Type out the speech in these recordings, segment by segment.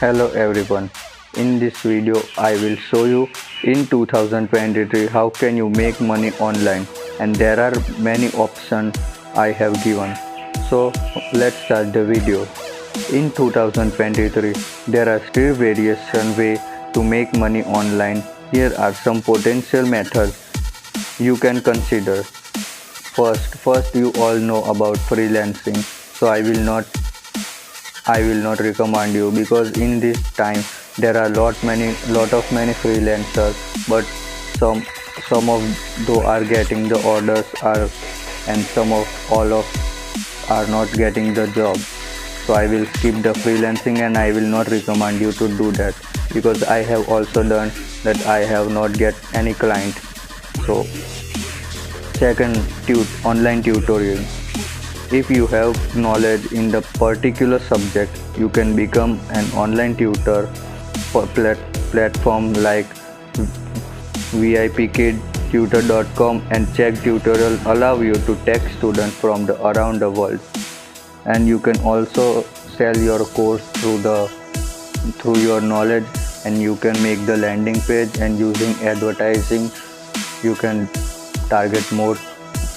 Hello everyone. In this video I will show you in 2023 how can you make money online, and there are many options I have given. So let's start the video. In 2023 there are still variation way to make money online. Here are some potential methods you can consider. First you all know about freelancing, so I will not recommend you because in this time there are lot of many freelancers, but some of those are getting the orders are and some of all of are not getting the job. So I will skip the freelancing and I will not recommend you to do that because I have also done that. I have not get any client. So second, online tutoring. If you have knowledge in the particular subject, you can become an online tutor for platform like vipkidtutor.com and check tutorial allow you to take students from around the world. And you can also sell your course through your knowledge, and you can make the landing page, and using advertising you can target more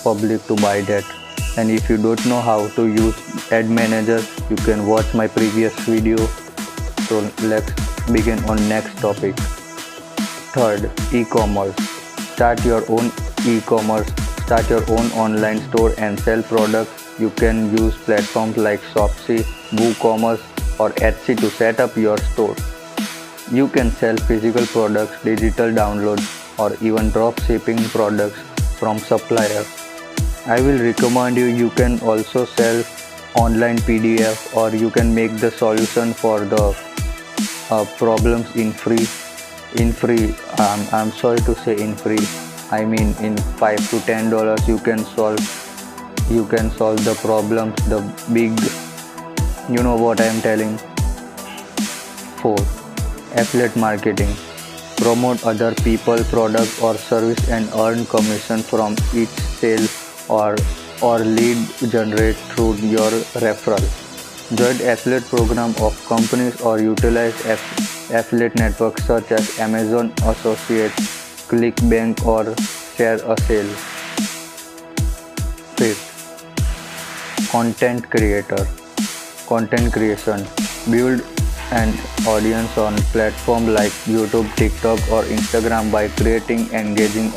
public to buy that. And if you don't know how to use ad manager, you can watch my previous video. So let's begin on next topic. Third, e-commerce. Start your own e-commerce. Start your own online store and sell products. You can use platforms like Shopsy, WooCommerce or Etsy to set up your store. You can sell physical products, digital downloads or even drop shipping products from suppliers. I will recommend you can also sell online PDF, or you can make the solution for the problems in free. I'm sorry to say in free. I mean in $5 to $10 you can solve the problems, the big, you know what I am telling. 4. Affiliate marketing. Promote other people, product or service and earn commission from each sale or lead generate through your referral. Join affiliate program of companies or utilize affiliate networks such as Amazon Associates, ClickBank or Share a Sale. 5th, content creation. Build an audience on platforms like YouTube, TikTok or Instagram by creating engaging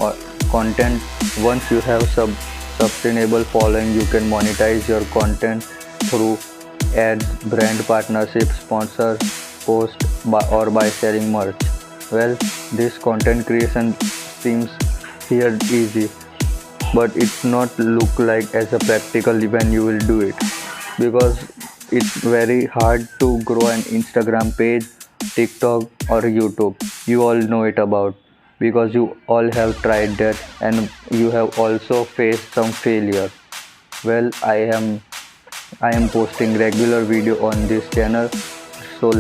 content. Once you have sustainable following, you can monetize your content through ads, brand partnerships, sponsor posts or by selling merch. Well, this content creation seems here easy, but it's not look like as a practical when you will do it, because it's very hard to grow an Instagram page, TikTok or YouTube. You all know it about, because you all have tried that and you have also faced some failure. Well, I am posting regular video on this channel, so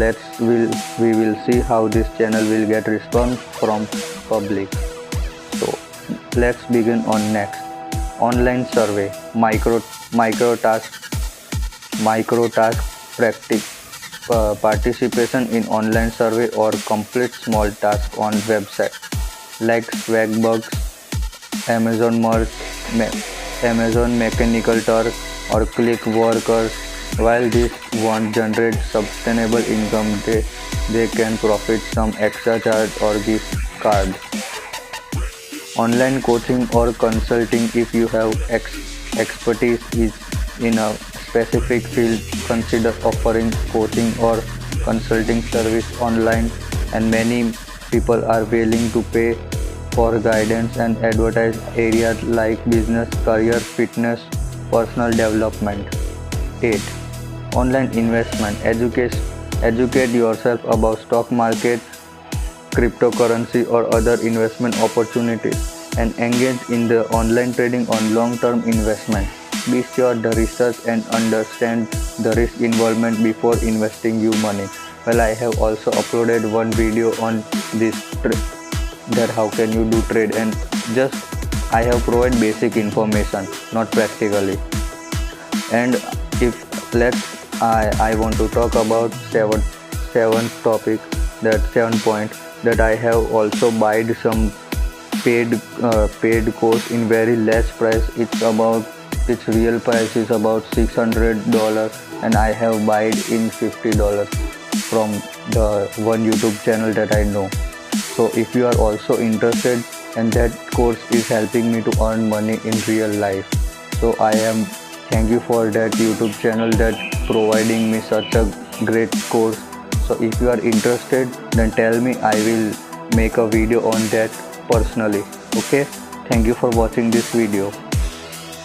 we will see how this channel will get response from public. So let's begin on next. Online survey, microtask participation in online survey or complete small task on website like Swagbucks, Amazon Merch, Amazon Mechanical Turk or Clickworkers. While this won't generate sustainable income, they can profit some extra charge or gift card. Online coaching or consulting. If you have expertise is in a specific field, consider offering coaching or consulting service online, and many people are willing to pay for guidance and advertise areas like business, career, fitness, personal development. 8. Online investment. Educate yourself about stock market, cryptocurrency or other investment opportunities, and engage in the online trading on long-term investment. Be sure the research and understand the risk involvement before investing your money. Well, I have also uploaded one video on this that how can you do trade, and just I have provided basic information, not practically. And if I want to talk about seventh topic, that 7 point, that I have also buyed some paid course in very less price. Its real price is about $600, and I have bought in $50 from the one YouTube channel that I know. So if you are also interested, and that course is helping me to earn money in real life, so I am thank you for that YouTube channel that providing me such a great course. So if you are interested, then tell me, I will make a video on that personally. Okay, thank you for watching this video.